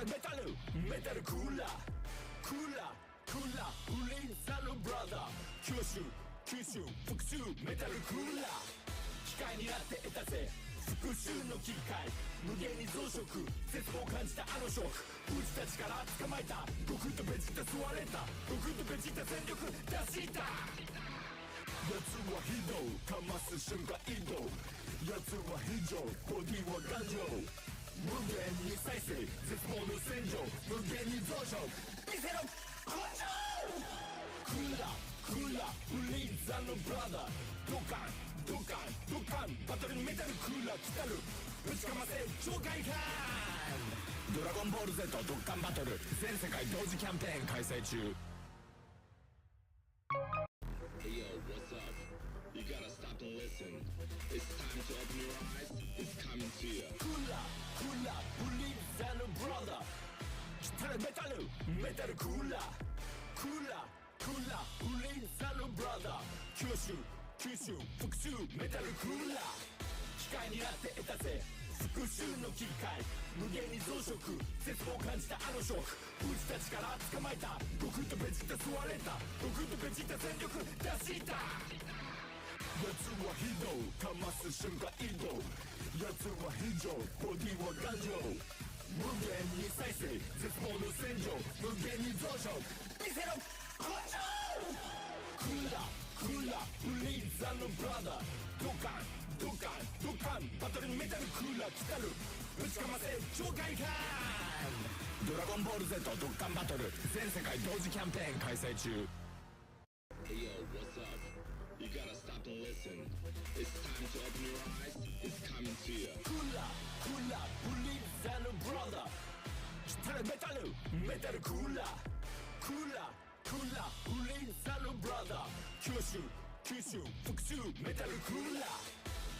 メタルクーラーブリンザのブラザー九州復讐メタルクーラー機械になって得たぜ復讐の機械無限に増殖絶望を感じたあのショックうちたちから捕まえた悟空とベジータ吸われた悟空とベジータ全力出した奴は非道かます瞬間移動奴は非常ボディは頑丈無限に再生絶望の戦場無限に増殖見せろ根性クーラーブリーザのブラザードカンバトルにメタルクーラー来たるぶちかませ超快感ドラゴンボール Z ドッカンバトル全世界同時キャンペーン開催中Hey yo, what's up? You gotta stop and listen. It's time to open your eyes. It's coming to you. クーラーブリーザのブラザー来たるメタルクーラーブリーザのブラザー九州復讐メタルクーラー機械になって得たぜ復讐の機械無限に増殖絶望を感じたあのショックうちたちから捕まえた悟空とベジータ吸われた悟空とベジータ全力出した奴は非道かます瞬間移動奴は非常ボディは頑丈無限に再生絶望の戦場無限に増殖見せろ根性クーラーブリーザのブラザードカンバトルにメタルクーラー来たるぶちかませ超快感ドラゴンボール Z ドッカンバトル全世界同時キャンペーン開催中 Hey yo, what's up? You gotta stop and listen. It's time to open your eyes. It's coming to you. クーラーブリーザのブラザー来たるメタルクーラーブリーザのブラザー九州復讐メタルクーラー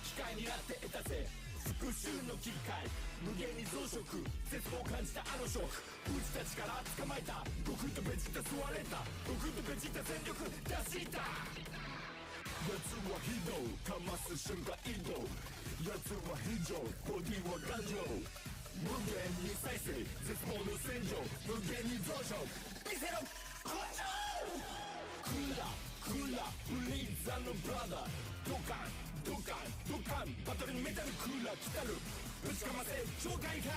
機械になって得たぜ復讐の機械無限に増殖絶望を感じたあのショックうちたちから捕まえた悟空とベジータ吸われた悟空とベジータ全力出した奴は非道かます瞬間移動奴は非常ボディは頑丈無限に再生絶望の戦場無限に増殖見せろ根性クーラーブリーザのブラザードカンバトルにメタルクーラー来たるぶちかませ超快感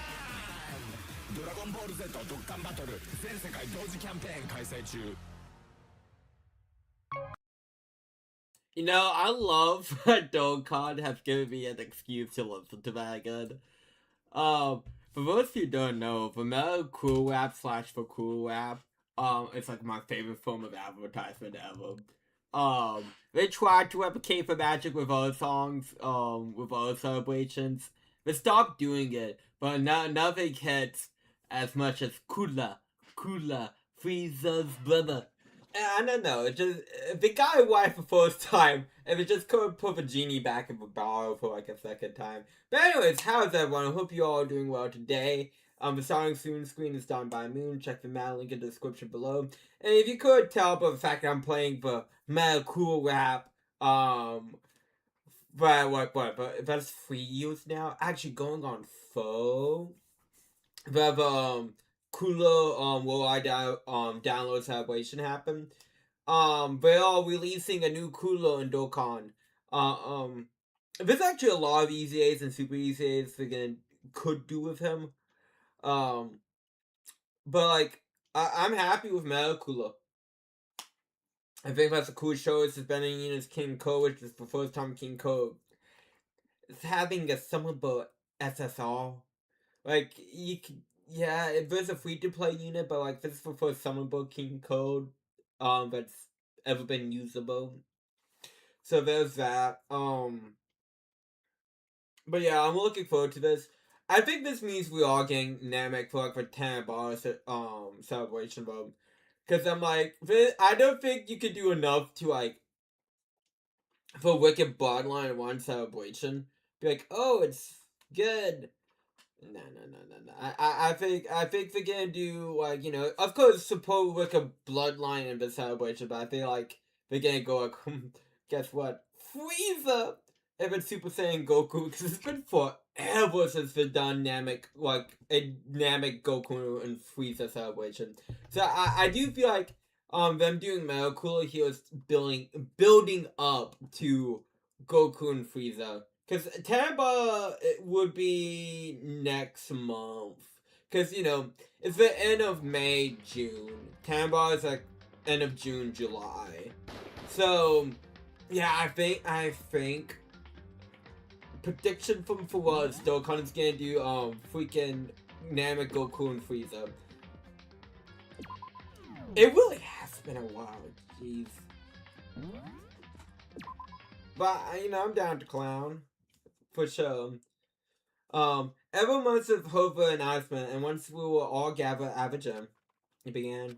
ドラゴンボール Z ドッカンバトル全世界同時キャンペーン開催中You know, I love that Dokkan has given me an excuse to listen to that again. For those who don't know, the Metal Cool Rap / for Cool Rap, it's like my favorite form of advertisement ever. They tried to replicate the magic with other songs, with other celebrations. They stopped doing it, but nothing hits as much as Kula, Frieza's brother. I don't know, it just, if the guy won for the first time, if it just couldn't put the genie back in the bottle for like a second time. But anyways, how's everyone? I hope you all are doing well today. The song soon screen is done by Moon. Check the Metal link in the description below. And if you could tell by the fact that I'm playing the Metal Cool Rap, but that's 3 years now. Actually going on 4. The Cooler worldwide download celebration happened. They're all releasing a new Cooler in Dokkan. There's actually a lot of Easy A's and Super Easy A's they could do with him. But like, I'm happy with Metal Cooler. I think that's a cool show. It's suspending Una's King Ko, which is the first time King Ko is having a summonable SSR. Like, you can, yeah, there's a free-to-play unit, but like, this is the first summonable King Ko that's ever been usable. So there's that. But yeah, I'm looking forward to this. I think this means we are getting Namek for like the 10 bars celebration mode. Cause I'm like, I don't think you could do enough to like, for Wicked Bloodline 1 celebration. Be like, oh, it's good. No. I think they're gonna do like, you know, of course support Wicked Bloodline in the celebration, but I feel like they're gonna go like, guess what? Frieza! If it's Super Saiyan Goku, because it's been forever ever since the dynamic Goku and Frieza celebration. So I do feel like them doing Metal Cooler here is building up to Goku and Frieza. Because Tamba would be next month. Because, you know, it's the end of May, June. Tamba is like end of June, July. So, yeah, I think prediction from for us, Dokkan is gonna do freaking Namek, Goku, and Frieza. It really has been a while, jeez. But you know, I'm down to clown for sure. Every month of hope for announcement, and once we will all gather at the gym, it began.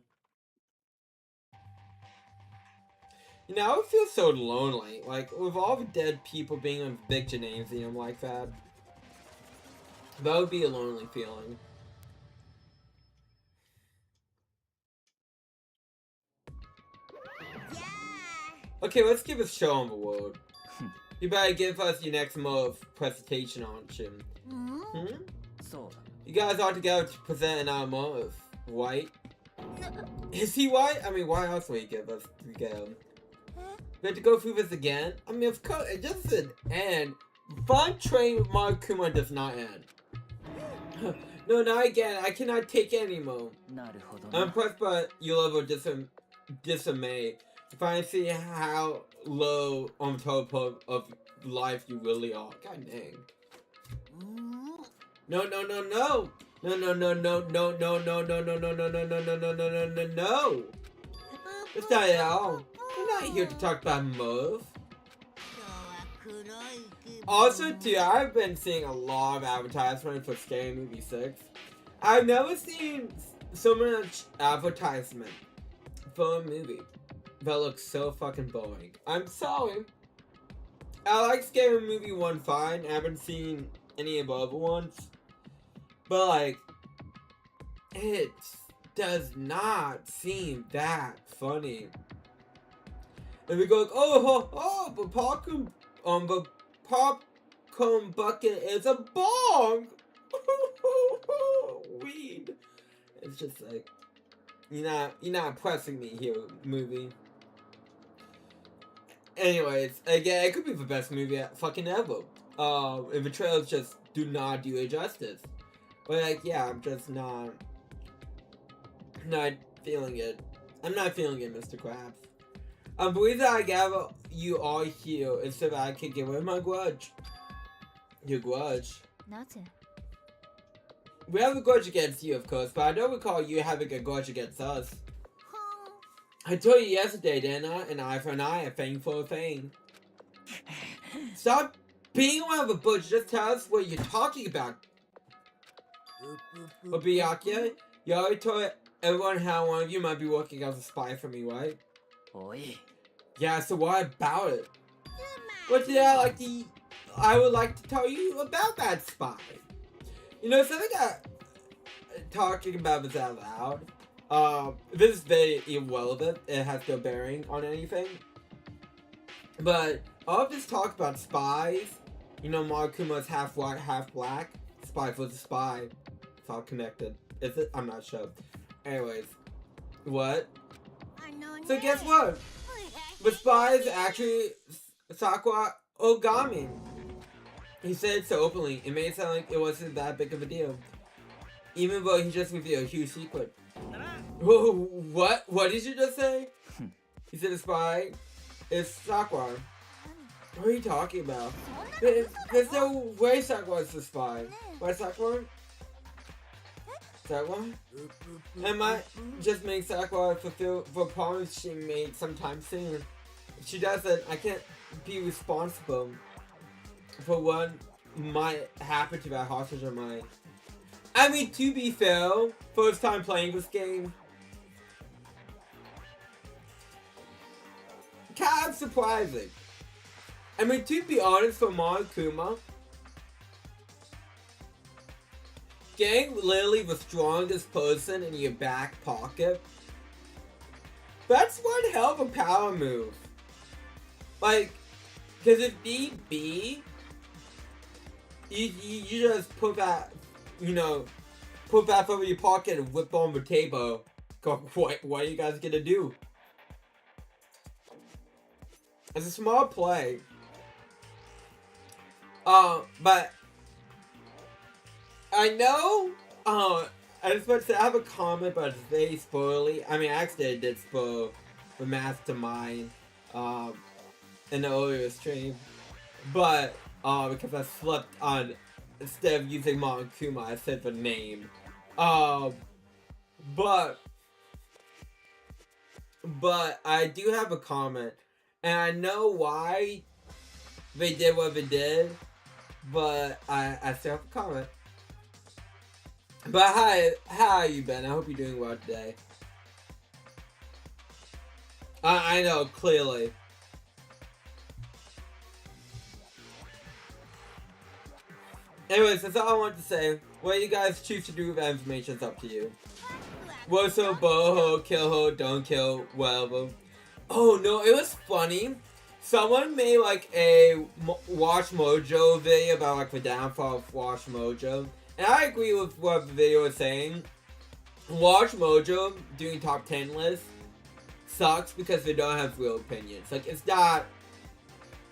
You know, I would feel so lonely, like, with all the dead people being in a big gymnasium like that. That would be a lonely feeling. Yeah. Okay, let's give a show on the world. You better give us your next move presentation on Shin. Hmm? You guys are together to present another move. White? Is he white? I mean, why else would he give us to go? We have to go through this again? I mean, of course, it just didn't end. Fun train with Marikuma does not end. No, not again. I cannot take it anymore. I'm impressed by your level of dismay. To finally see how low on top of life you really are. God dang. No, no, no, no. No, no, no, no, no, no, no, no, no, no, no, no, no, no, no, no, no, no, no. That's not at all. We're not here to talk about Move. Also, too, I've been seeing a lot of advertisement for Scary Movie 6. I've never seen so much advertisement for a movie that looks so fucking boring. I'm sorry. I like Scary Movie 1 fine. I haven't seen any of the other ones. But, like, it does not seem that funny. And we go like, the popcorn bucket is a bong. Weed. It's just like, you're not pressing me here, movie. Anyways, again, it could be the best movie fucking ever. If the trailers just do not do it justice. But like, yeah, I'm just not feeling it. I'm not feeling it, Mr. Krabs. I believe that I gather you all here is so that I can get rid of my grudge. Your grudge. We have a grudge against you, of course, but I don't recall you having a grudge against us. I told you yesterday, didn't I? An eye for an eye, a thing for a thing. Stop being around the bush, just tell us what you're talking about. Obiyake, you already told everyone how one of you might be working as a spy for me, right? Yeah, so what about it? What did I would like to tell you about that spy. You know, something that talking about this out loud. This is very irrelevant. It has no bearing on anything. But all of this talk about spies, you know, Marikuma's half white, half black. Spy for the spy. It's all connected. Is it? I'm not sure. Anyways, what? So guess what? The spy is actually Sakura Ogami. He said it so openly, it made it sound like it wasn't that big of a deal. Even though he just revealed a huge secret. Whoa, what? What did you just say? He said the spy is Sakura. What are you talking about? There's no way Sakura is the spy. Why Sakura? Sakura? It might just make Sakura fulfill the promise she made sometime soon. If she doesn't, I can't be responsible for what might happen to that hostage of mine. I mean, to be fair, first time playing this game, kind of surprising. I mean, to be honest, for Marikuma, getting literally the strongest person in your back pocket, that's one hell of a power move. Like, because if need be, you just put that, put that over your pocket and whip on the table. Go, what are you guys gonna do? It's a small play. But I know, I was about to say I have a comment, but it's very spoily. I mean, I actually did spoil the Mastermind, in the earlier stream. But, because I slept on, instead of using Monokuma, I said the name. But I do have a comment, and I know why they did what they did, but I still have a comment. But hi, how you been? I hope you're doing well today. I know, clearly. Anyways, that's all I want to say. What you guys choose to do with that information is up to you. Woso, boho, kill ho, don't kill, whatever. Oh no, it was funny. Someone made like a Watch Mojo video about like the downfall of Watch Mojo. And I agree with what the video was saying. Watch Mojo doing top 10 lists sucks because they don't have real opinions. Like it's not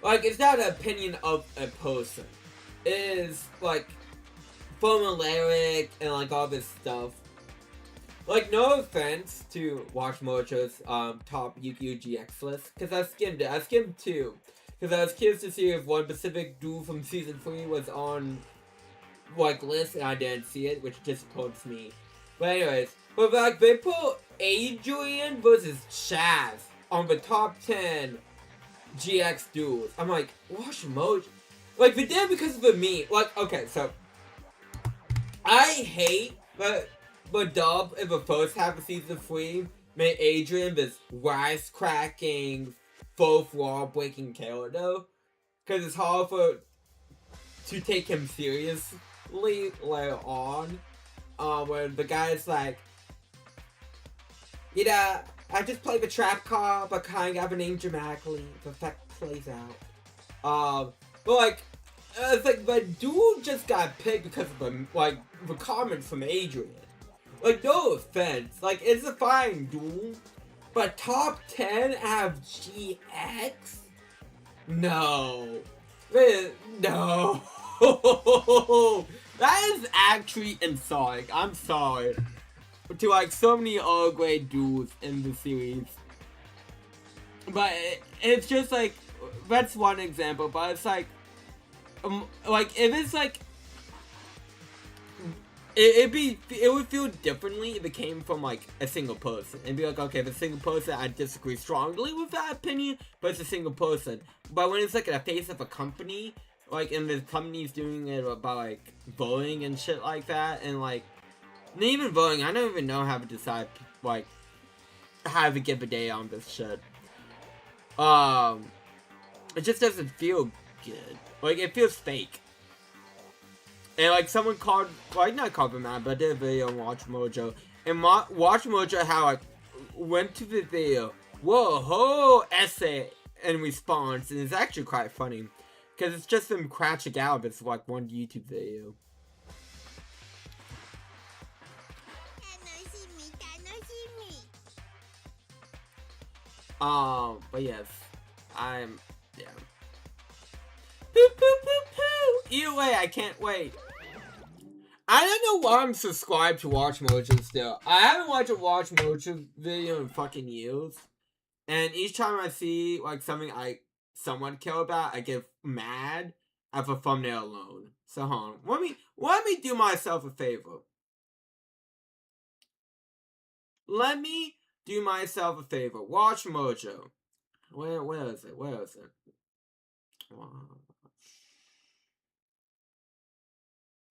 an opinion of a person. It is like formulaic and like all this stuff. Like, no offense to Watch Mojo's top Yu-Gi-Oh! GX list, because I skimmed it. I skimmed 2. Because I was curious to see if one specific duel from Season 3 was on, like, list, and I didn't see it, which disappoints me. But anyways, but like, they put Adrian versus Chaz on the top 10 GX duels. I'm like, Watch Mojo? Like, they did it because of the meme. Like, okay, so, I hate, but dub in the first half of Season 3 made Adrian this wisecracking, fourth wall breaking character. Because it's hard to take him seriously later on. Where the guy's like, I just played the trap card, but kind of have a name dramatically. The effect plays out. But like, it's like the dude just got picked because of the comments from Adrian. Like, no offense. Like, it's a fine duel. But top 10 have GX? No. No. That is actually insulting. I'm sorry. To, like, so many other great duels in the series. But it's just, like, that's one example. But it's, like, if it's, like, it would feel differently if it came from like a single person. And be like, okay, if it's a single person, I disagree strongly with that opinion, but it's a single person. But when it's like in the face of a company, like, and the company's doing it about like voting and shit like that, and like, not even voting, I don't even know how to decide like how to give a day on this shit. It just doesn't feel good. Like, it feels fake. And, like, someone called, like, not called him out, but I did a video on Watch Mojo. And Watch Mojo, how I went to the video, whoa, whole essay in response. And it's actually quite funny. Because it's just them crashing out. It's like one YouTube video. But yes. Yeah. Poo poo poo poo! Either way, I can't wait. I don't know why I'm subscribed to Watch Mojo still. I haven't watched a Watch Mojo video in fucking years. And each time I see, like, something I somewhat care about, I get mad at the thumbnail alone. So, hold on. Let me do myself a favor. Let me do myself a favor. Watch Mojo. Where is it? Where is it?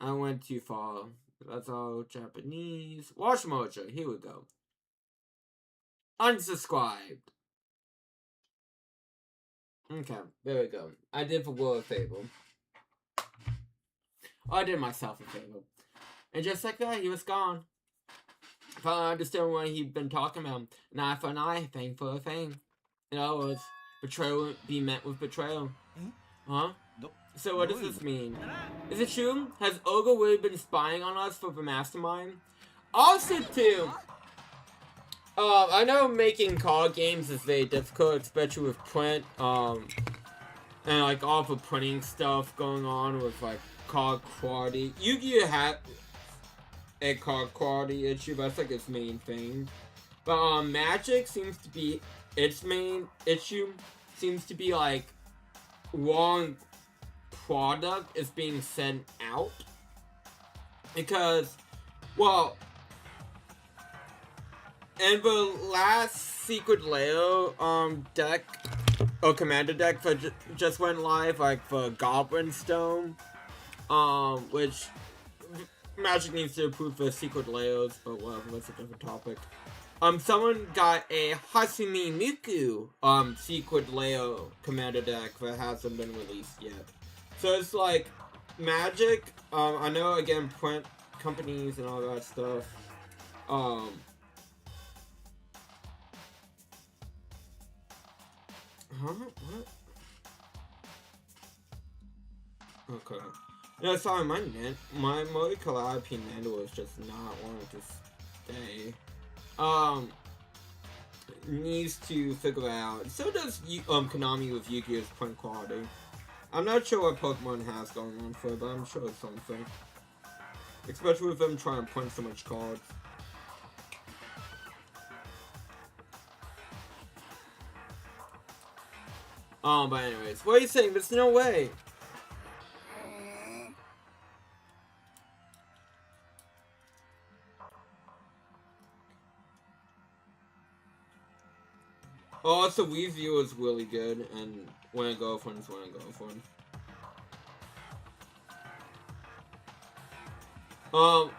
I went too far. That's all Japanese. Watch Mojo. Here we go. Unsubscribed. Okay, there we go. I did the world a favor. I did myself a favor. And just like that, he was gone. If I understand what he'd been talking about. An eye for an eye, thing for a thing. In other words, betrayal be met with betrayal. Huh? So what does this mean? Is it true? Has Olga really been spying on us for the mastermind? Also too, I know making card games is very difficult, especially with print, and like all the printing stuff going on with like card quality. Yu-Gi-Oh! Had a card quality issue, that's like its main thing. But Magic seems to be its main issue. Seems to be like wrong product is being sent out. Because, well, in the last Secret Lair deck, or commander deck that just went live, like the Goblin Stone, which Magic needs to approve the Secret Lairs, but whatever, that's a different topic. Someone got a Hasumi Miku, Secret Lair commander deck that hasn't been released yet. So it's like, Magic, I know, again, print companies and all that stuff, What? Okay. No, sorry, my Mori Calliope Nando is just not wanting to stay. Needs to figure that out. So does Konami with Yu-Gi-Oh's print quality. I'm not sure what Pokemon has going on for it, but I'm sure it's something. Especially with them trying to print so much cards. But anyways, what are you saying? There's no way. Also, Wii View is really good, and when a girlfriend is when a girlfriend.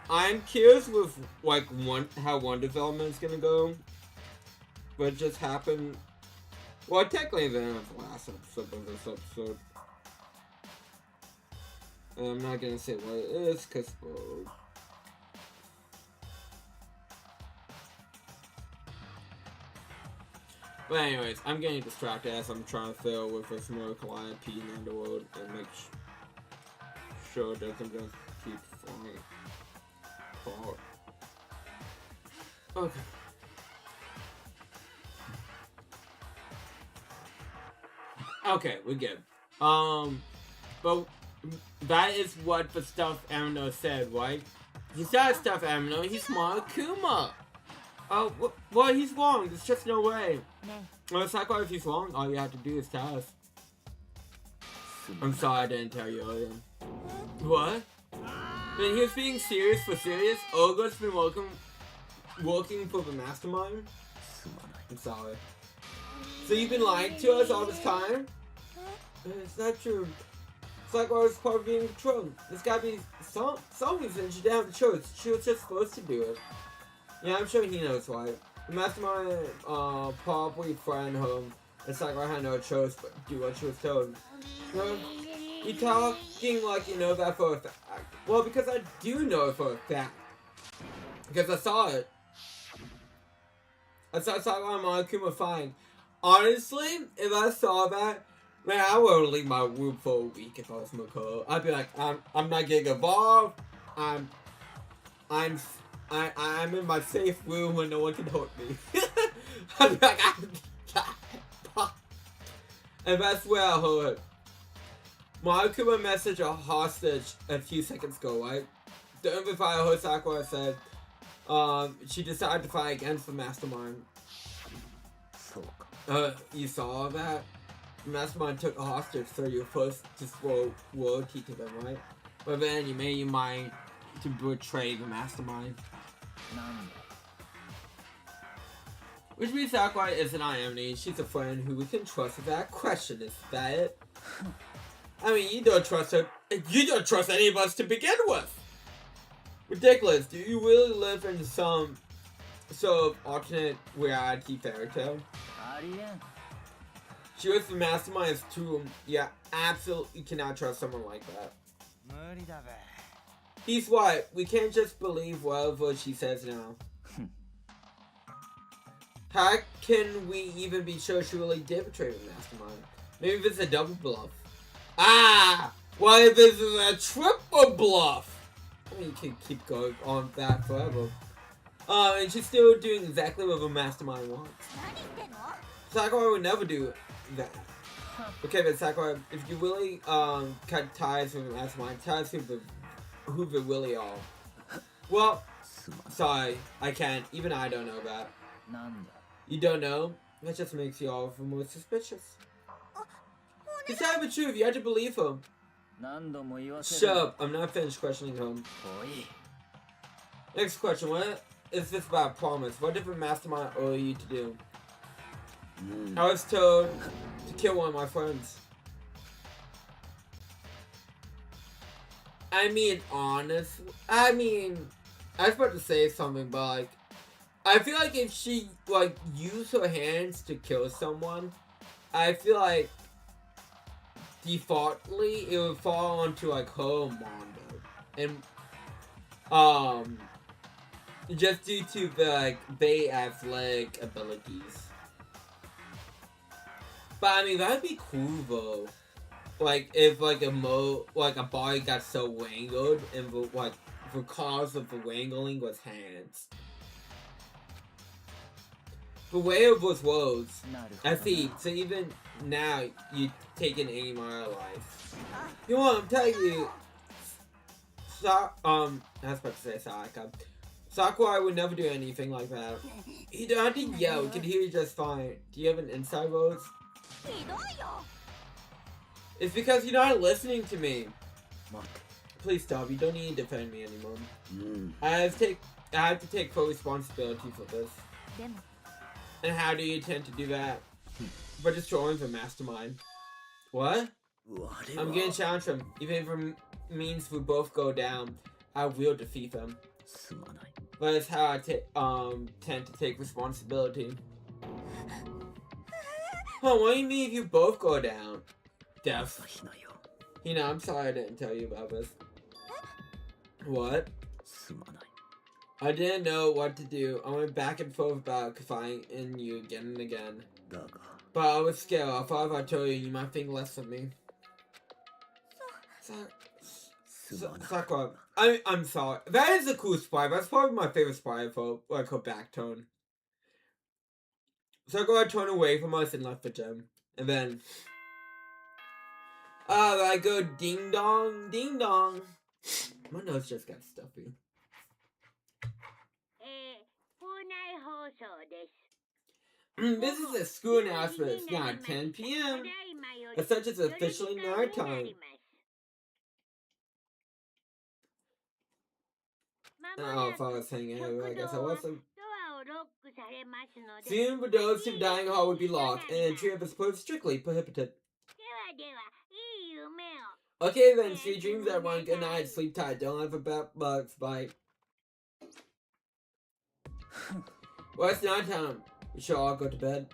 I'm curious with, like, how one development is gonna go. What just happened. Well, technically, the end of the last episode of this episode. And I'm not gonna say what it is, because, but anyways, I'm getting distracted as I'm trying to fill with this more Calliope in the world and make sure it doesn't just keep falling apart. Okay. Okay, we're good. But that is what the stuffed Amino said, right? He's not a stuffed Amino, he's Monokuma! Oh, well, he's wrong, there's just no way. Well, it's like, if he's wrong, all you have to do is tell us. I'm sorry I didn't tell you earlier. What? Then he was being serious for serious? Olga's been working for the mastermind? I'm sorry. So you've been lying to us all this time? It's not true. It's like I was part of being controlled. There's gotta be some reason she didn't have the choice. She was just supposed to do it. Yeah, I'm sure he knows why. The mastermind probably threatened him. It's like I had no choice but do what she was told. You're talking like you know that for a fact. Well, because I do know it for a fact. Because I saw it. I saw Monokuma fine. Honestly, if I saw that, man, I would leave my room for a week if I was Mako. I'd be like, I'm not getting involved. I'm in my safe room where no one can hurt me. I'd be like, and that's where I heard. Monokuma messaged a hostage a few seconds ago, right? The Unify heard Sakura said, she decided to fight against the mastermind. You saw that? The mastermind took a hostage, so you're supposed to throw loyalty to them, right? But then you made your mind to betray the mastermind. Which means Sakura isn't Ione, she's a friend who we can trust without question, is that it? I mean, you don't trust her. You don't trust any of us to begin with! Ridiculous, do you really live in some sort of alternate reality fairy tale? She was the mastermind's tomb. Yeah, absolutely cannot trust someone like that. He's what? We can't just believe whatever she says now. How can we even be sure she really did betray the mastermind? Maybe it's a double bluff. Ah! What if this is a triple bluff? I mean, you can keep going on that forever. And she's still doing exactly what the mastermind wants. Sakurai would never do that. Okay, but Sakurai, if you really cut ties with the mastermind, ties with who they really are. Well, sorry, I can't. Even I don't know that. You don't know? That just makes you all the more suspicious. To tell the truth, you have to believe him. Shut up, I'm not finished questioning him. Next question, what is this about promise? What did the mastermind owe you to do? I was told to kill one of my friends. I mean, honestly, I was about to say something, but like, I feel like if she like used her hands to kill someone, I feel like defaultly it would fall onto like her Mondo, and just due to the like they athletic abilities. But I mean that'd be cool though. Like if like a body got so wangled and the cause of the wangling was hands. The way of those woes. I see. So even now you taking any more life. You know what I'm telling you. I was about to say Sayaka. Sakurai would never do anything like that. You don't have to yell. You can hear you just fine. Do you have an inside voice? It's because you're not listening to me. Please stop. You don't need to defend me anymore. I have to take full responsibility for this. And how do you intend to do that? By destroying the mastermind. What? I'm getting challenged from. Even if it means we both go down, I will defeat them. But it's how I tend to take responsibility. What do you mean if you both go down? Death. You know, I'm sorry I didn't tell you about this. What? I didn't know what to do. I went back and forth about confiding in you again and again. But I was scared. I thought if I told you, you might think less of me. Sakura, I'm sorry. That is a cool sprite. That's probably my favorite sprite for like her back tone. Sakura turned away from us and left the gym. And then I go ding dong, ding dong. My nose just got stuffy. This is a school announcement. It's now 10 p.m. As such, it's officially night time. Oh, if I was hanging out, I guess I wasn't. Soon, the doors to the dining hall would be locked, and entry of the sports strictly prohibited. Okay then, sweet dreams everyone. Good night, sleep tight, don't let the bugs bite. Well, it's night time. We should all go to bed.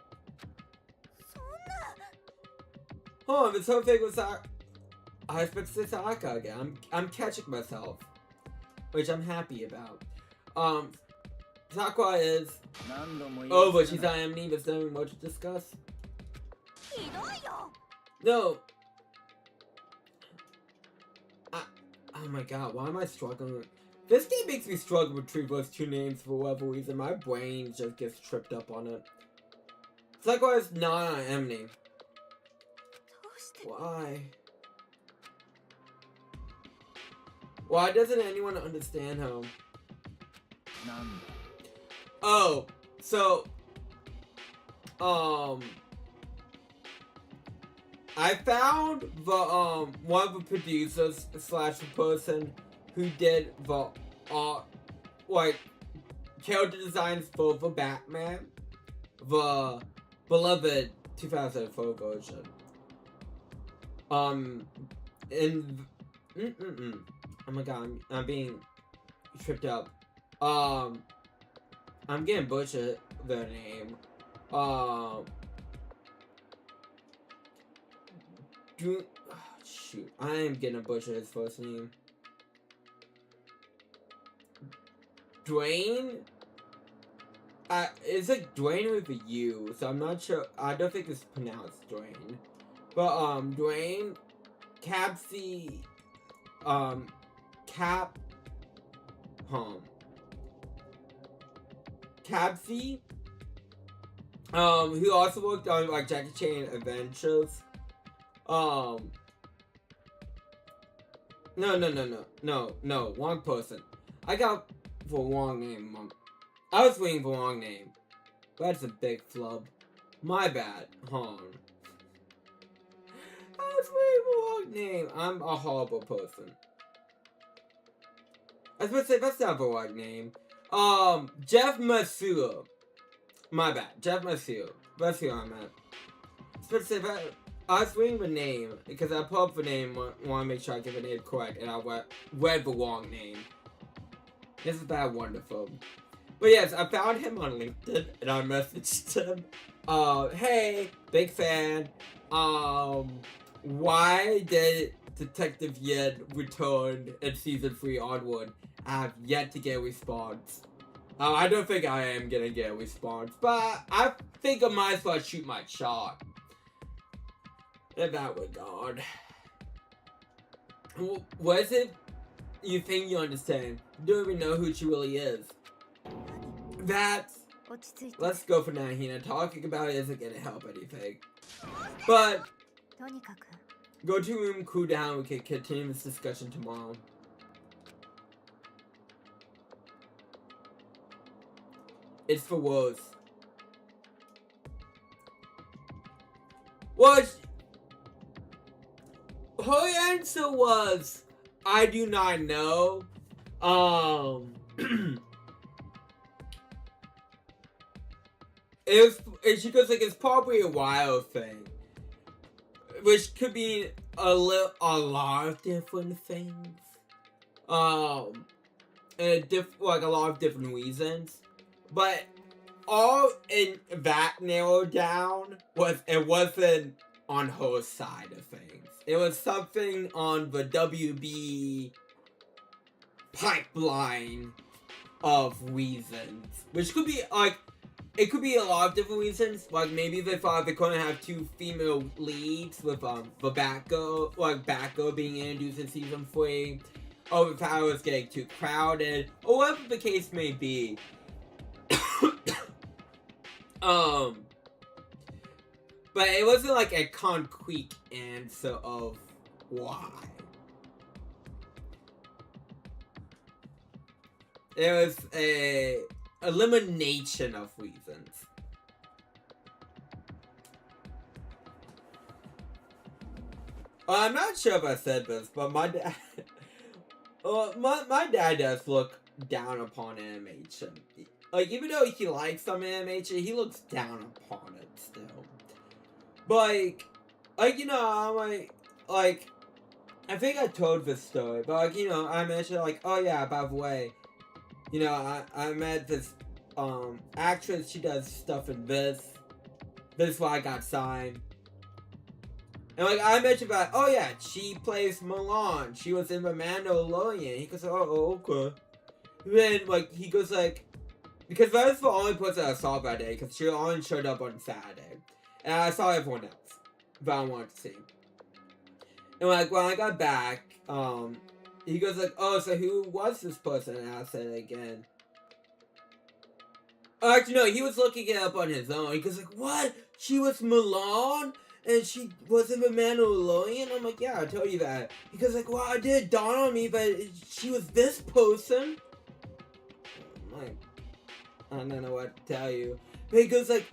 Oh, this whole thing was I expect to say Sayaka again. I'm catching myself. Which I'm happy about. Sakura is over. She's not empty. There's nothing more to discuss. No. Oh my god, why am I struggling? This game makes me struggle with those two names for whatever reason. My brain just gets tripped up on it. Sakura is not empty. Why? Why doesn't anyone understand her? Oh, so, I found the, one of the producers / the person who did the, like, character designs for the Batman, the beloved 2004 version. Oh my god, I'm being tripped up. I'm getting butchered their name. Shoot, I am getting butchered his first name. Dwayne? It's like Dwayne with a U, so I'm not sure. I don't think it's pronounced Dwayne. But, Dwayne Capsy, Capsy, who also worked on like Jackie Chan Adventures. No, wrong person. I got the wrong name. I was waiting for the wrong name. That's a big flub. My bad. I was waiting for the wrong name. I'm a horrible person. I was supposed to say that's not the right name. Jeff Masura. My bad. Jeff Masura. That's who I'm at. I was supposed to say that. I was reading the name because I pulled up the name, want to make sure I get the name correct, and I read the wrong name. This is bad, wonderful. But yes, I found him on LinkedIn and I messaged him. Hey, big fan. Why did Detective Yen return in season 3 onward? I have yet to get a response. I don't think I am gonna get a response, but I think I might as well shoot my shot. In that regard. What is it you think you understand? You don't even know who she really is. Let's go for now, Hina. Talking about it isn't gonna help anything. But go to room, cool down, we can continue this discussion tomorrow. It's for worse. What? Her answer was, I do not know. She goes like, it's probably a wild thing. Which could be a lot of different things. And like a lot of different reasons. But all in that narrowed down was, it wasn't on her side of things. It was something on the WB pipeline of reasons. Which could be like, it could be a lot of different reasons. Like maybe they thought they couldn't have 2 female leads with the Batgirl being introduced in season 3. Or the power was getting too crowded. Or whatever the case may be. But it wasn't like a concrete answer of why. It was a elimination of reasons. I'm not sure if I said this, but my dad, my dad does look down upon animation. Like, even though he likes some animation, he looks down upon it still. But, like, you know, I'm like, I think I told this story, but, like, you know, I mentioned, like, oh yeah, by the way, you know, I met this, actress, she does stuff in this. This is why I got signed. And, like, I mentioned about, oh yeah, she plays Milan. She was in the Mandalorian. He goes, oh, okay. And then, like, he goes, like, because that was the only person I saw that day, because she only showed up on Saturday. And I saw everyone else that I wanted to see. And, like, when I got back, he goes, like, oh, so who was this person? And I said it again. Oh, actually, no, he was looking it up on his own. He goes, like, what? She was Milan? And she was in the Mandalorian? I'm like, yeah, I told you that. He goes, like, well, it did dawn on me, but she was this person? I'm like, I don't know what to tell you. But he goes, like,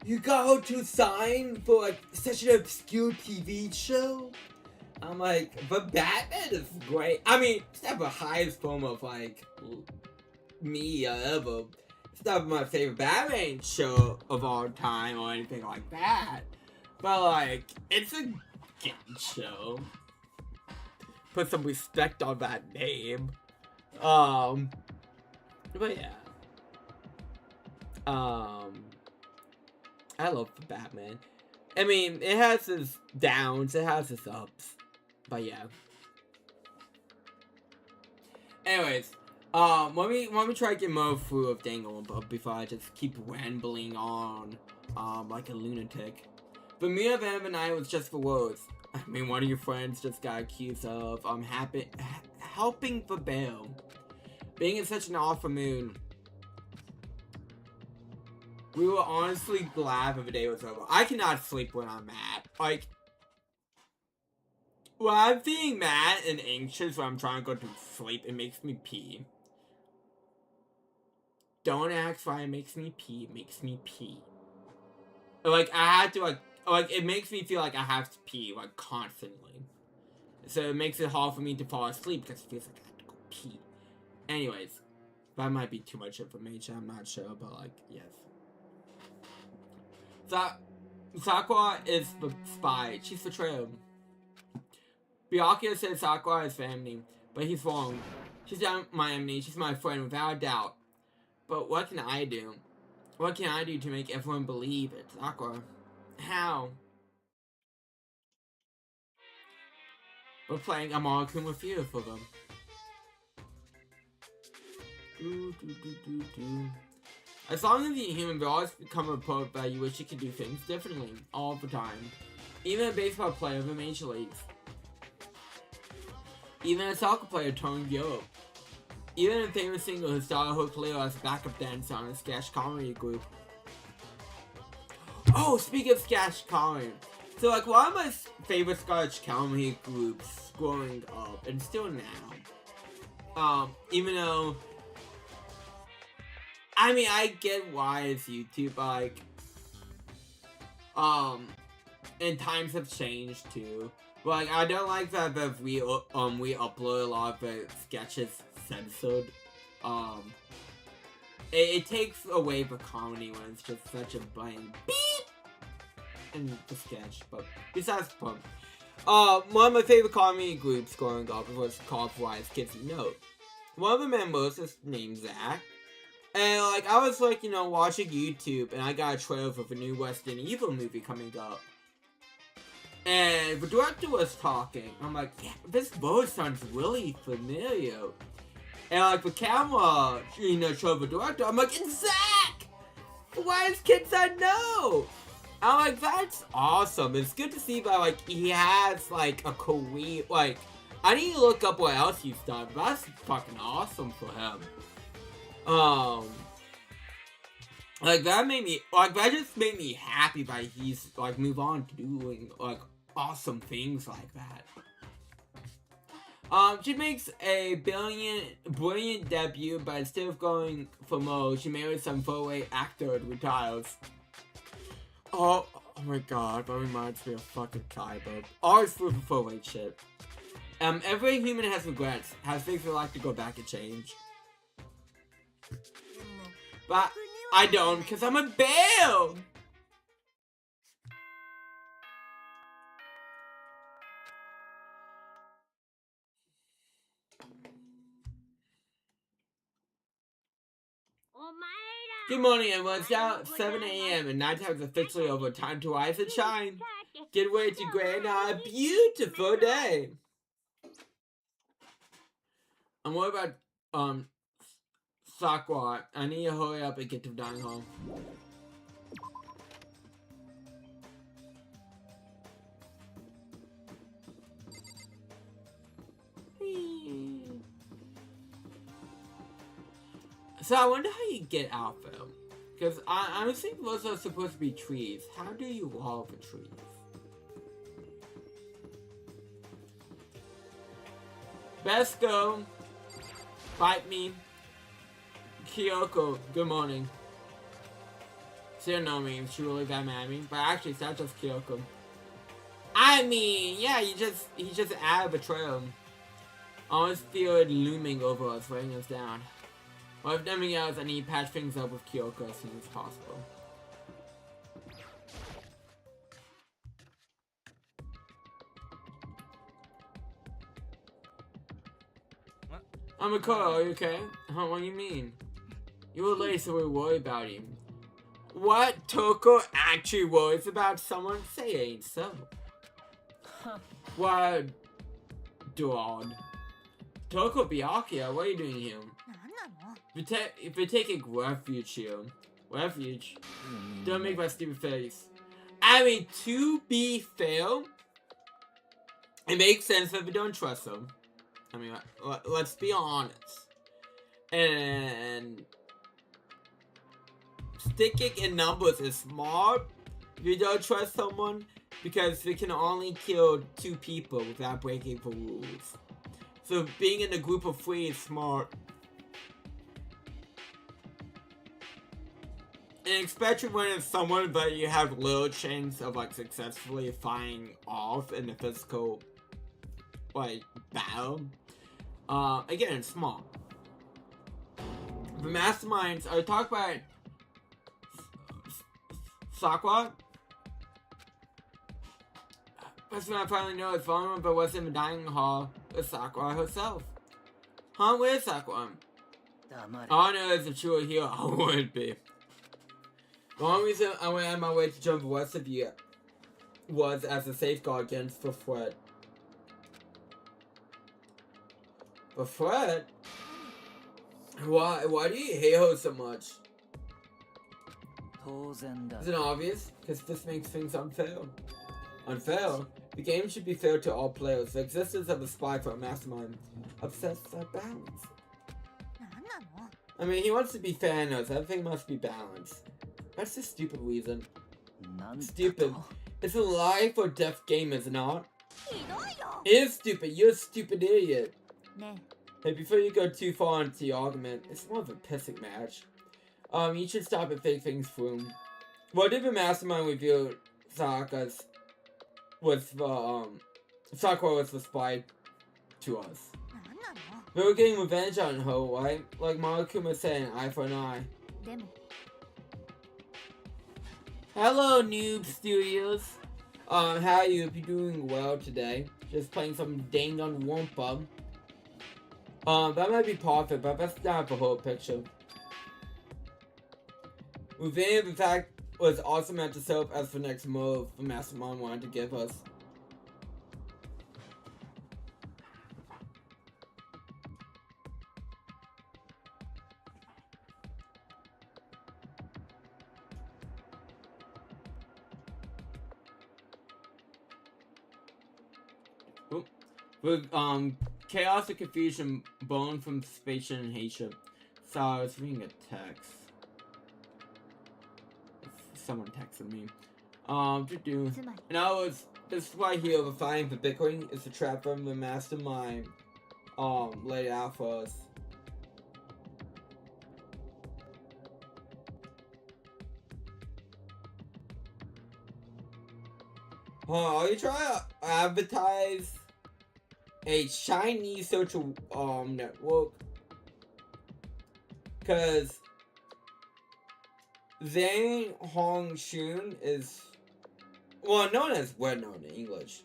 you got her to sign for, like, such an obscure TV show? I'm like, but Batman is great. I mean, it's not the highest form of, like, me ever. It's not my favorite Batman show of all time or anything like that. But, like, it's a good show. Put some respect on that name. But yeah. I love the Batman. I mean, it has its downs, it has its ups. But yeah. Anyways, let me try to get more through of Danganronpa before I just keep rambling on, like a lunatic. But me of Em and I was just for words. I mean, one of your friends just got accused of helping the bail. Being in such an awful mood. We were honestly glad when the day was over. I cannot sleep when I'm mad. Like, when I'm feeling mad and anxious when I'm trying to go to sleep, it makes me pee. Don't ask why it makes me pee. It makes me pee. Like, I had to, like, it makes me feel like I have to pee, like, constantly. So it makes it hard for me to fall asleep because it feels like I have to go pee. Anyways, that might be too much information. I'm not sure, but, like, yes. Sakura is the spy. She's betrayed. Byakuya says Sakura is family, but he's wrong. She's not my enemy. She's my friend, without a doubt. But what can I do? What can I do to make everyone believe it's Sakura? How? We're playing Amara-kun with you for them. As long as you're human, there always become a point that you wish you could do things differently all the time. Even a baseball player in the major leagues. Even a soccer player touring Europe. Even a famous singer who started her career as a backup dancer on a sketch comedy group. Oh, speaking of sketch comedy. So, like, one of my favorite sketch comedy groups growing up, and still now. Even though, I mean, I get why it's YouTube, but, like, and times have changed too. But, like, I don't like that we upload a lot of the sketches censored. It takes away the comedy when it's just such a blank beep in the sketch. But besides the point, one of my favorite comedy groups growing up was called Wise Kids Note. One of the members is named Zach. And, like, I was, like, you know, watching YouTube, and I got a trailer for the new Resident Evil movie coming up. And the director was talking. I'm like, yeah, this voice sounds really familiar. And, like, the camera, you know, showed the director. I'm like, it's Zach! Wise Kids I know! I'm like, that's awesome. It's good to see that, like, he has, like, a career. Like, I need to look up what else he's done. That's fucking awesome for him. Like, that made me, like, that just made me happy that he's, like, move on to doing, like, awesome things like that. She makes a brilliant debut, but instead of going for Mo, she marries some throwaway actor and retires. Oh my god, that reminds me of fucking Kaiba. Always for throwaway shit. Every human has regrets, has things they like to go back and change. But I don't, because I'm a bear! Good morning, everyone. It's now 7 a.m. and nighttime is officially over. Time to rise and shine. Get ready to grant a beautiful day. I'm worried about, Sakura. I need to hurry up and get to the dining hall. So I wonder how you get out of them. Because I think those are supposed to be trees. How do you wall the trees? Best go. Bite me. Kyoko, good morning. She don't know me. She really got mad at me. But actually, it's not just Kyoko. I mean, yeah, he just added betrayal. I always feel it looming over us, weighing us down. Well, if nothing else, I need to patch things up with Kyoko as soon as possible. What? I'm a Makoto, are you okay? Huh, what do you mean? You were late, so we were worried about him. What Toko actually worries about someone? Say it ain't so. Huh. What? Duel. Toko Byakuya, what are you doing here? If you're taking refuge here. Refuge? Don't make my stupid face. I mean, to be fair, It makes sense if we don't trust them. I mean, let's be honest. And sticking in numbers is smart if you don't trust someone, because we can only kill 2 people without breaking the rules. So being in a group of 3 is smart. And especially when it's someone that you have little chance of like successfully fighting off in a physical like battle. Again, it's small. The masterminds, I talk about Sakura. That's when I finally know it's vulnerable, but what's in the dining hall is Sakura herself. Huh, where's Sakura? All I know is if she were here, I would be. The only reason I went out of my way to jump west of you was as a safeguard against the threat. The threat? Why do you hate her so much? Isn't it obvious? Because this makes things unfair. Unfair? The game should be fair to all players. The existence of a spy for a mastermind upsets that balance. I mean, he wants to be fair and knows everything must be balanced. That's a stupid reason. Stupid. It's a life or death game, is it not? It is stupid. You're a stupid idiot. Hey, before you go too far into the argument, it's more of a pissing match. You should stop and think things through. What if a mastermind revealed Sakura's was the Sakura was the spy to us? We were getting revenge on her, right? Like Monokuma said, an eye for an eye. Hello, Noob Studios. How are you? Hope you're doing well today. Just playing some Danganronpa. That might be perfect, but that's not the whole picture. Within the fact was also meant to serve as the next move the Mastermind wanted to give us. With chaos and confusion born from suspicion and hatred. So I was reading a text. Someone texted me. And I was this right here, the fighting, the bickering is a trap from the mastermind laid out for us. Are you trying to advertise a Chinese social network? Cause Zhang Hongxun is known as known in English,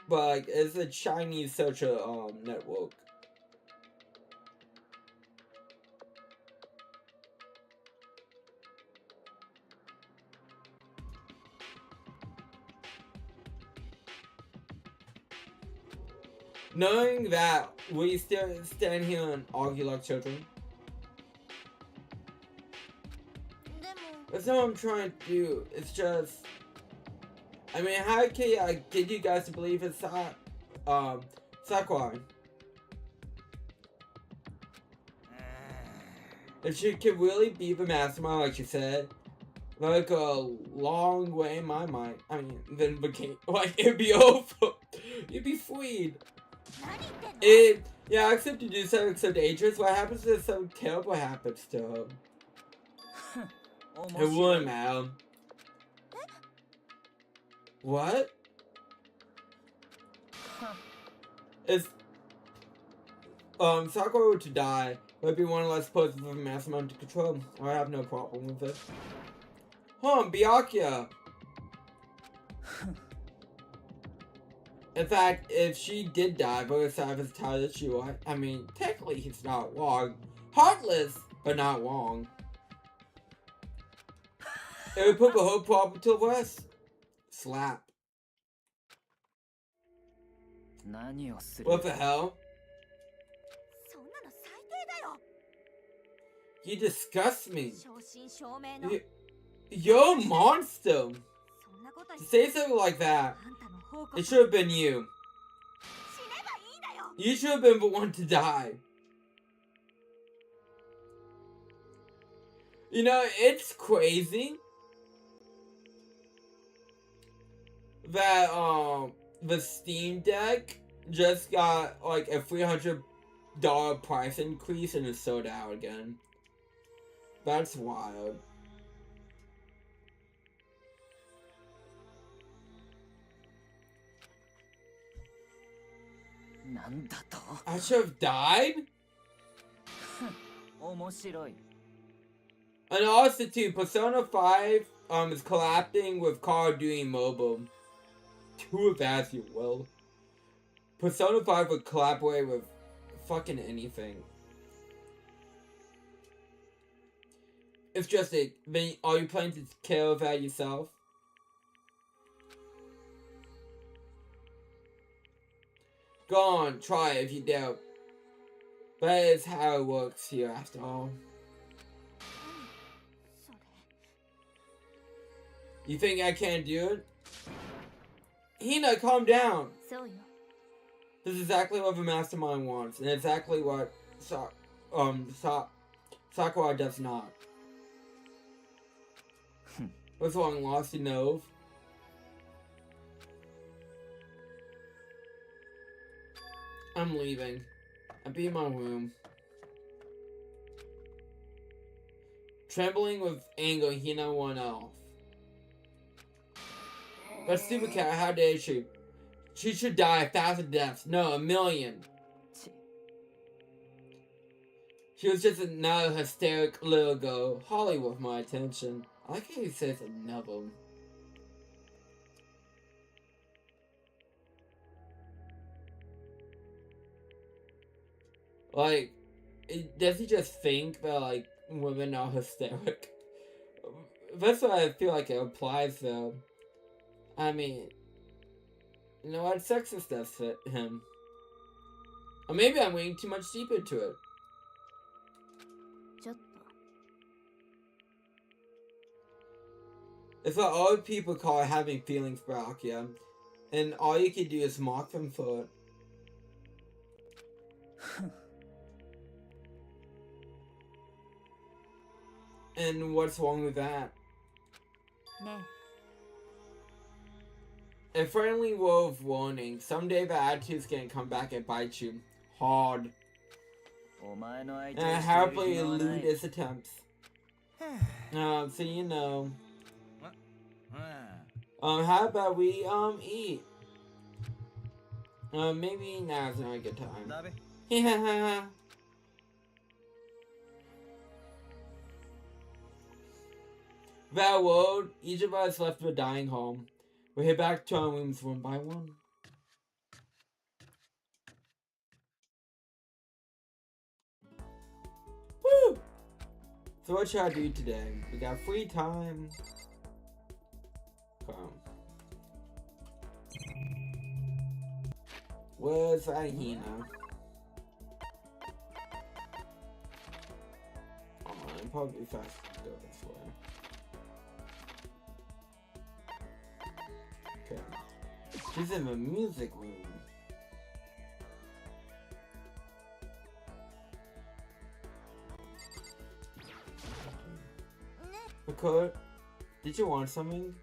but like it's a Chinese social network. Knowing that, will you still stand here and argue like children? That's not what I'm trying to do. It's just, I mean, how can I get you guys to believe it's Sakura? If she could really be the mastermind, like she said, like a long way in my mind. I mean, then became like it'd be over. You'd be freed. Yeah, except to do something except dangerous. What happens if something terrible happens to her? It wouldn't matter. What? If Sakura were to die, would be one less person for the mastermind to control. I have no problem with it. Byakuya. In fact, if she did die, both sides of his tie that she was. I mean, technically he's not wrong. Heartless, but not wrong. It would put the whole problem to rest. Slap. What the hell? You disgust me. You're a monster. To say something like that, It should have been you. You should have been the one to die. You know, it's crazy that the Steam Deck just got like a $300 price increase and is sold out again. That's wild. I should have died? And also too, Persona 5 is collabing with Call of Duty Mobile. Do it as you will. Persona 5 would collaborate with fucking anything. It's just a, are you planning to kill that yourself? Go on, try it if you doubt. That is how it works here after all. You think I can't do it? Hina, calm down! This is exactly what the mastermind wants, and exactly what Sakura does not. What's wrong, lost your nose? I'm leaving. I'll be in my room. Trembling with anger, Hina went off. That stupid cat, how dare she? She should die 1,000 deaths. No, 1,000,000. She was just another hysteric little girl. Holly with my attention. I like how he says another. Like, does he just think that, like, women are hysteric? That's what I feel like it applies, though. I mean, you know what? Sexist does fit him. Or maybe I'm reading too much deep into it. It's what all people call having feelings for Akia. And all you can do is mock them for it. And what's wrong with that? A friendly word of warning. Someday the attitude's gonna come back and bite you. Hard. And I happily elude his attempts. So you know. How about we, eat? Maybe now's not a good time. Yeah. That world, each of us left the dying home. We head back to our rooms one by one. Woo! So what should I do today? We got free time. Where's Hina? Oh, I'm probably fast to go this way. Okay. She's in the music room. Okay. Did you want something?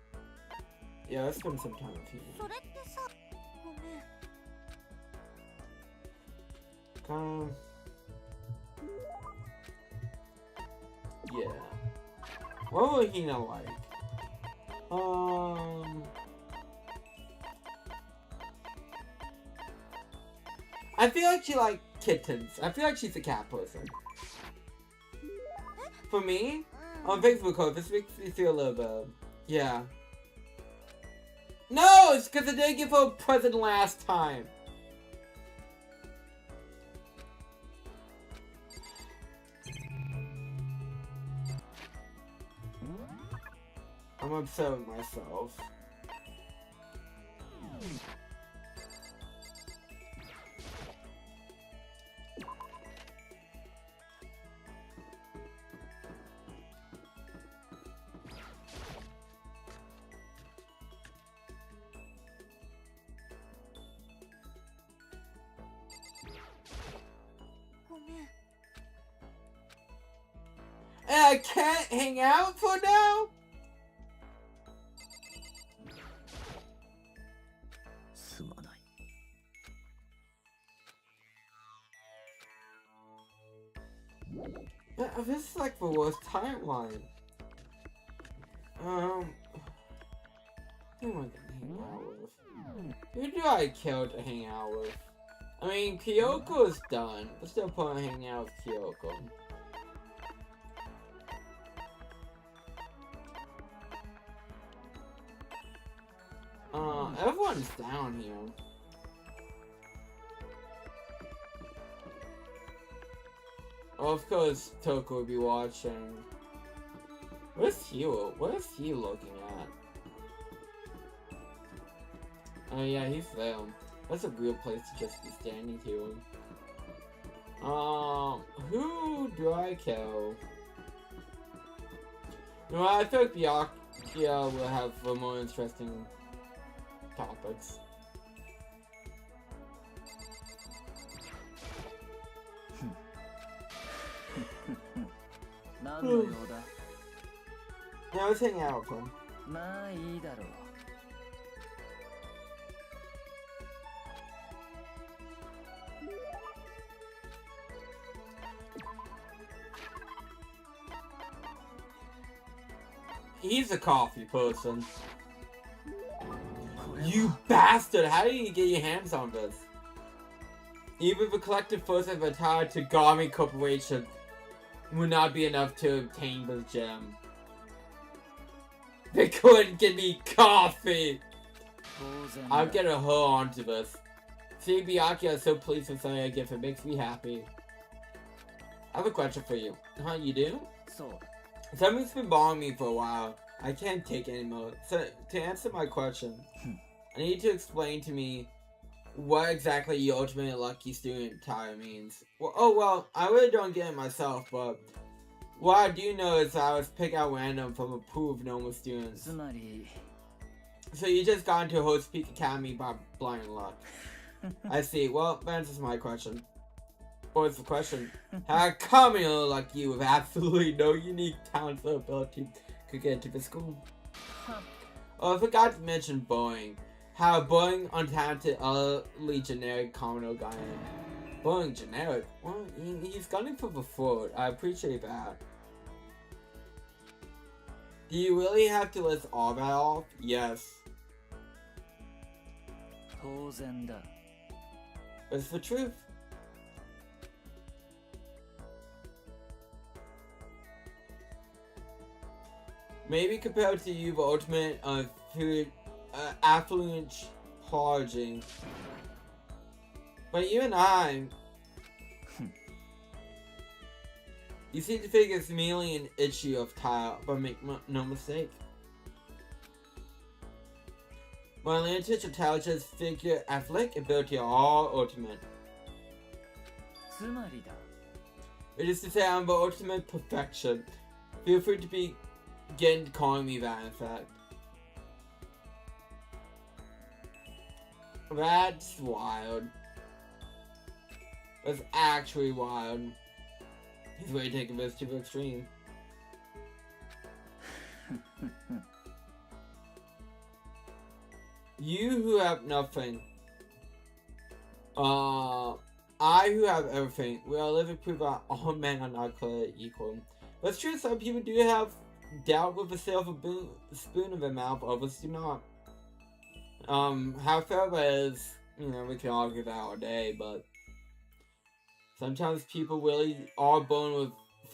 Yeah, I spent some time with you. Yeah. What would Hina like? I feel like she likes kittens. I feel like she's a cat person. For me, on Facebook code, this makes me feel a little bit. Yeah. No, it's because I didn't give her a present last time. I'm upset with myself. And I can't hang out for now? すまない。 This is like the worst timeline. Who am I gonna hang out with? Who do I kill to hang out with? I mean, Kyoko is done. What's the point of hanging out with Kyoko? Everyone's down here. Well, of course, Toko will be watching. What is he looking at? Oh yeah, he's there. That's a real place to just be standing here. Who do I kill? You know, I feel like Byakuya will have more interesting topics. 何の用だ Yeah, let's hang out with him. まあいいだろう He's a coffee person. You bastard! How did you get your hands on this? Even the collective force of the entire Tagami Corporation would not be enough to obtain this gem. They couldn't give me coffee! I'll get a hoe onto this. Seeing Byakuya is so pleased with something I give, it makes me happy. I have a question for you. Huh, you do? So Something's been bothering me for a while. I can't take it anymore. So, to answer my question, I need to explain to me what exactly your ultimate lucky student tire means. Well, I really don't get it myself, but what I do know is that I was picked out random from a pool of normal students. つまり So you just got into Host Peak Academy by blind luck. I see. Well, that answers my question. What's the question? How come you like you with absolutely no unique talents or ability could get into the school? Oh, I forgot to mention Boeing. How Boeing untalented, utterly generic Kamino guy. Boeing generic? Well, he's gunning for the forward. I appreciate that. Do you really have to list all that off? Yes. 当然だ It's the truth. Maybe compared to you, the ultimate food affluent charging. But you and I, you seem to think it's merely an issue of tile, but make no mistake. My lineage, intelligence, figure, athletic ability are all ultimate. つまりだ It is to say I'm the ultimate perfection. Feel free to begin calling me that, in fact. That's wild. That's actually wild. He's really taking this to the extreme. You who have nothing. I who have everything. We are living proof that all men are not created equal. But it's true, some people do have doubt with a silver spoon in their mouth, others do not. How fair that is, you know, we can argue that all day, but sometimes people really are born with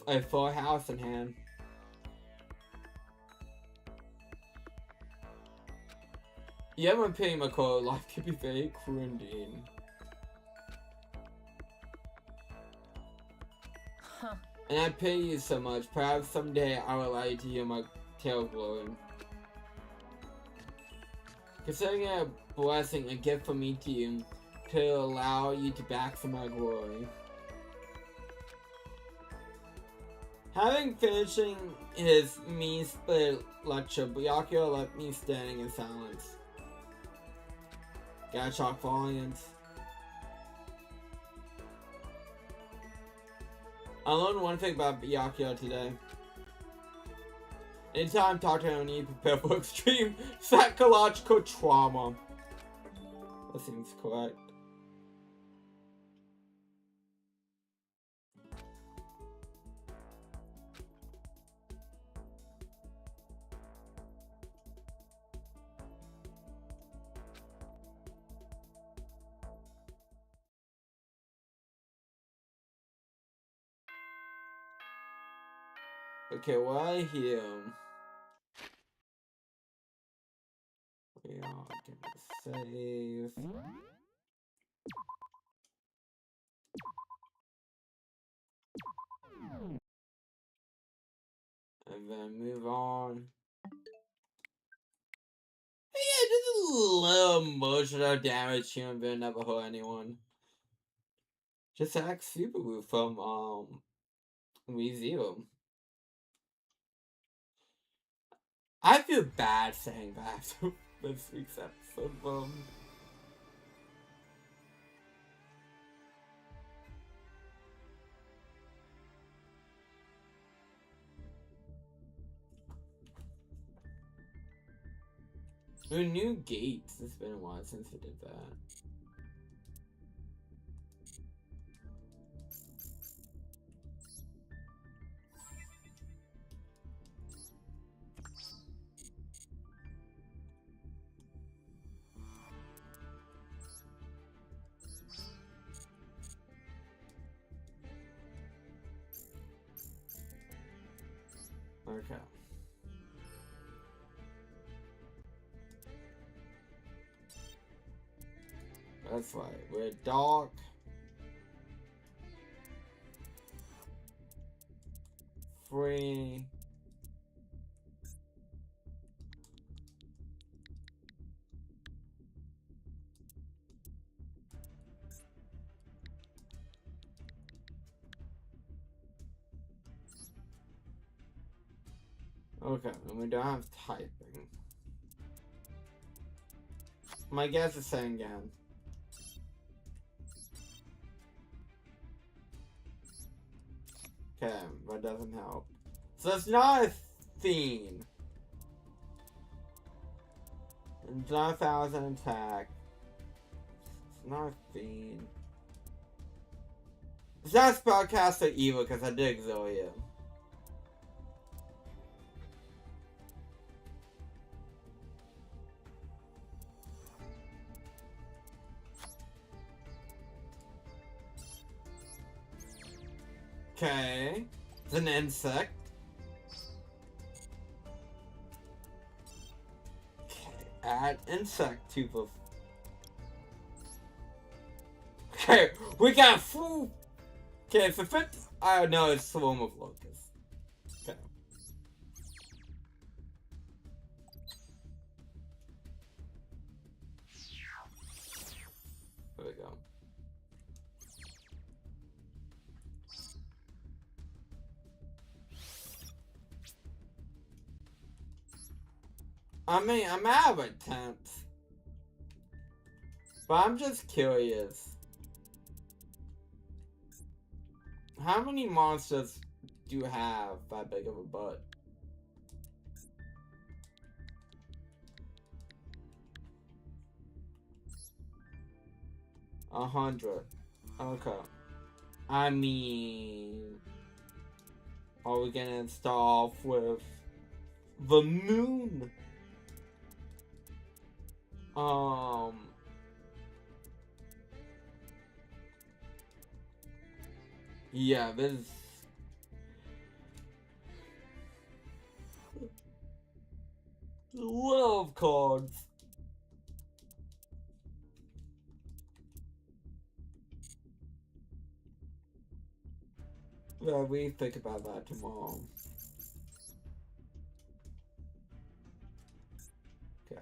a full house in hand. Yeah, when paying my call, life can be very cruel indeed. Huh. And I pity you so much. Perhaps someday I will allow you to hear my tail glowing. Considering it a blessing, a gift from me to you, to allow you to bask in my glory. Having finishing his mean-spirited lecture, Byakuya left me standing in silence. Gotta chalk for audience. I learned one thing about Byakuya today. Anytime talk to any prepare for extreme psychological trauma. That seems correct. Okay, why him? We are gonna save. And then move on. Yeah, just a little emotional damage here and there, never hurt anyone. Just act Subaru from Museum. I feel bad saying that after this week's episode, Who knew Gates? It's been a while since we did that. Okay. That's right. We're dark. Free. Okay, and we don't have typing. My guess is saying again. Okay, that doesn't help. So it's not a theme. It's not a 1,000 attack. It's not a theme. It's not spellcaster evil because I did Zoya. Okay. It's an insect. Okay. Add insect to the. Okay, we got food. Okay, it's a 50. I know it's swarm of locusts. Okay. There we go. I mean, I'm out of attempts. But I'm just curious. How many monsters do you have that big of a butt? A 100. Okay. I mean... Are we gonna start off with... the moon? Yeah, there's... love cards. Yeah, we think about that tomorrow. Okay.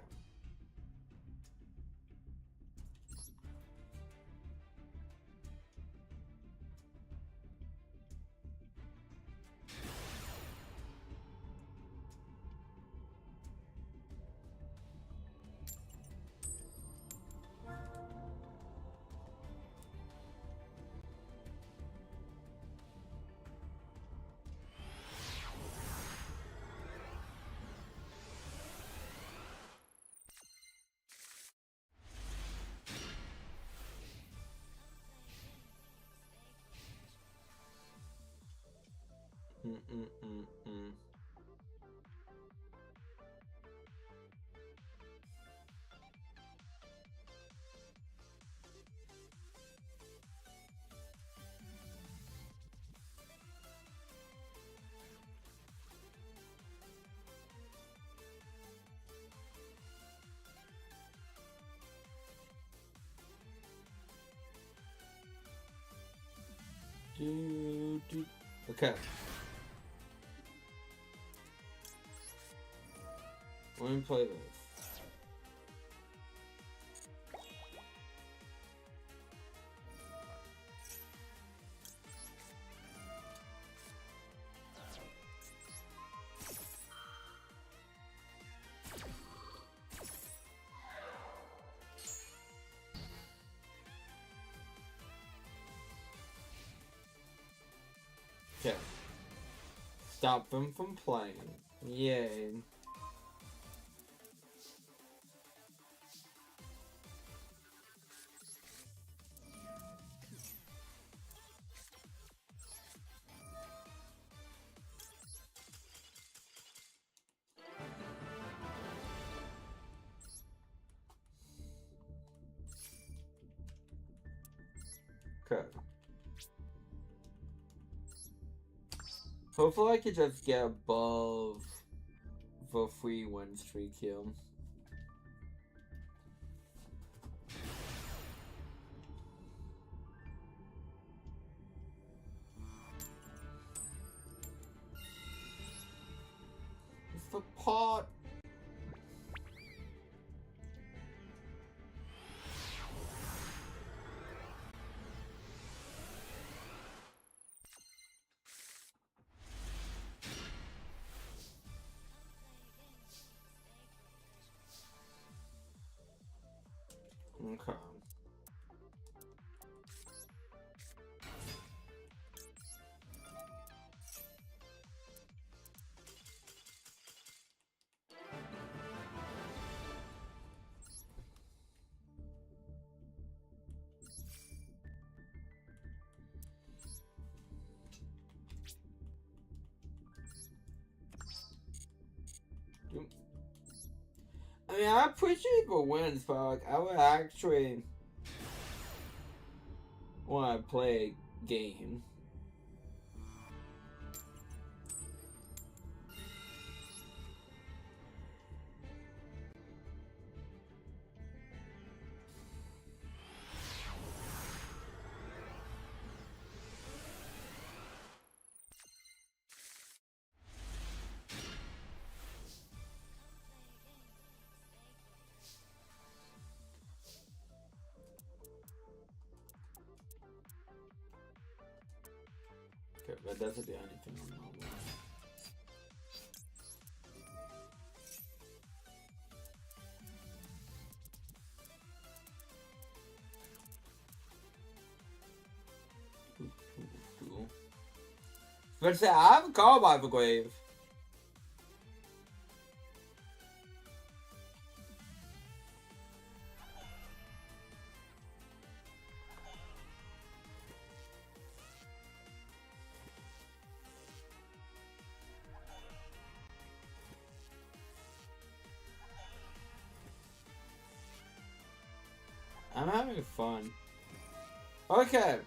Okay. Let me play this. Okay. Stop them from playing. Yay. Okay. Hopefully I could just get above the 3-win streak here. It's the pot! Okay. I mean, I appreciate the wins, but like, I would actually want to play a game. Okay, that doesn't do anything on normal. But say, I have a call by the grave. I'm having fun. Okay.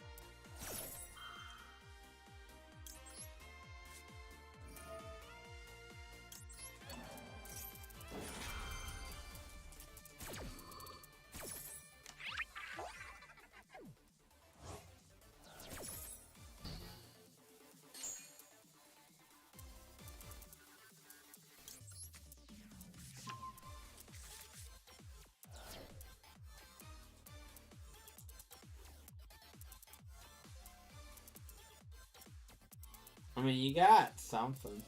I mean, you got something.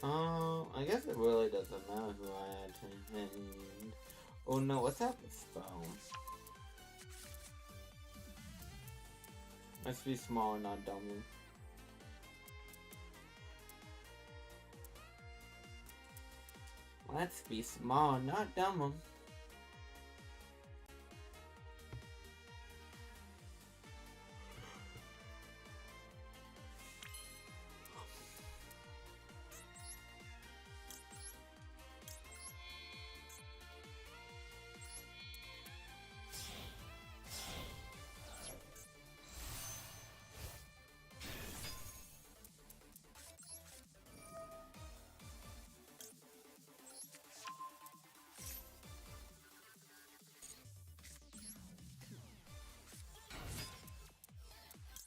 Oh, I guess it really doesn't matter who I add to hand. Oh no, what's that spell? Must be small, not dumb. Let's be small, not dumb.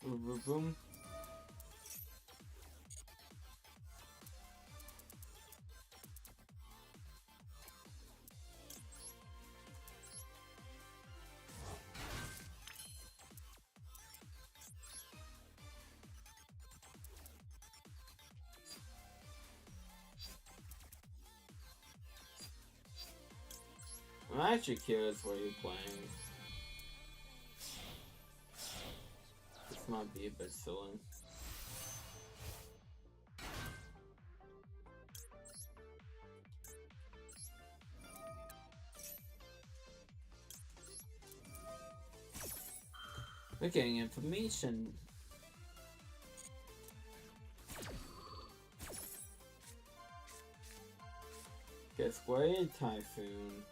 Boom, boom, boom. I'm actually curious what you're playing. This might be a bit silly. We're getting information. Guess where Typhoon?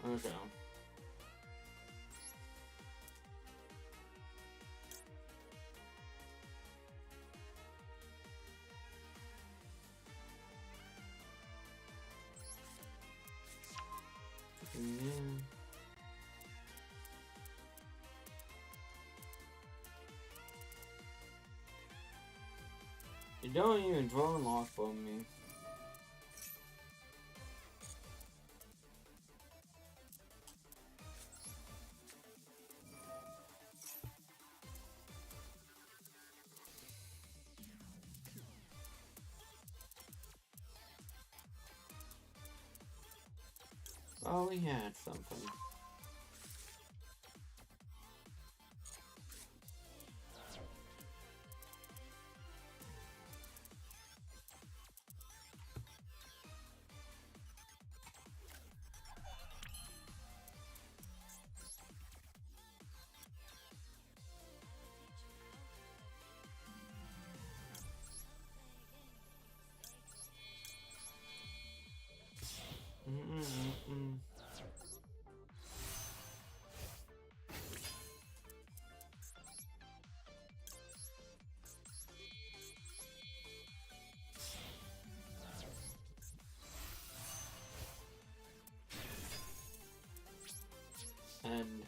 Okay. Yeah. You don't even draw an off on me. Oh, we had something. And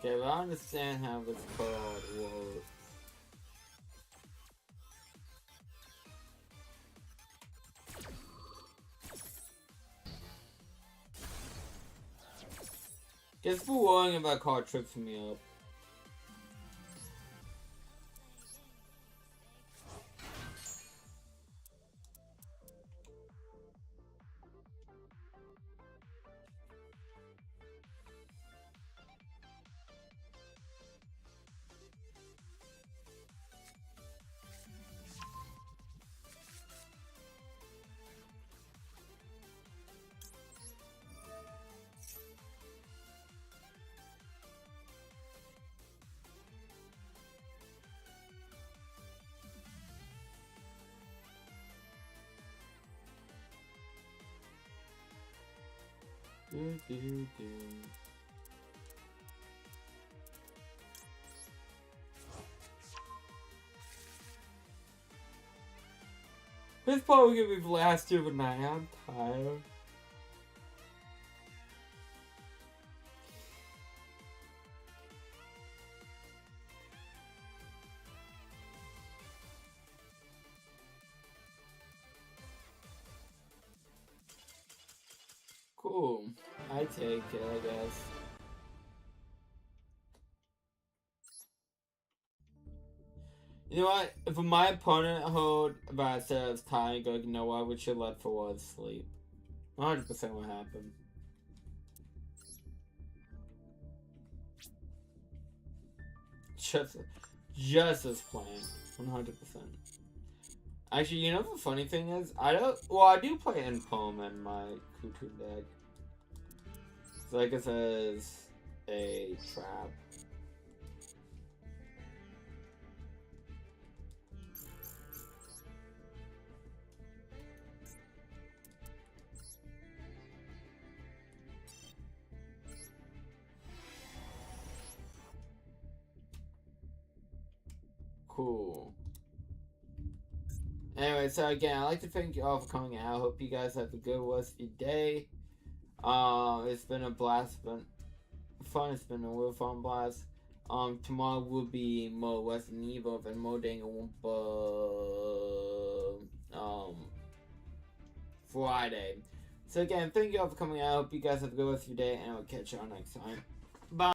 okay, well, I understand how this card works. Guess for worrying about card trips me up. Do, do, do. This probably gonna be the last year of the night. I'm tired. Cool. I take it, I guess. You know what? If my opponent hold that says tie, go, you know what? We should let Fawad sleep. 100% what happened. Just as planned. 100%. Actually, you know the funny thing is? I do play N-Poem in my Kutu deck. So I guess as a trap. Cool. Anyway, so again, I'd like to thank you all for coming out. I hope you guys have a good rest of your day. It's been a blast. It's been fun. It's been a real fun blast. Tomorrow will be more Resident Evil and more Danganronpa. Friday. So again, thank you all for coming out. I hope you guys have a good rest of your day, and I'll catch y'all next time.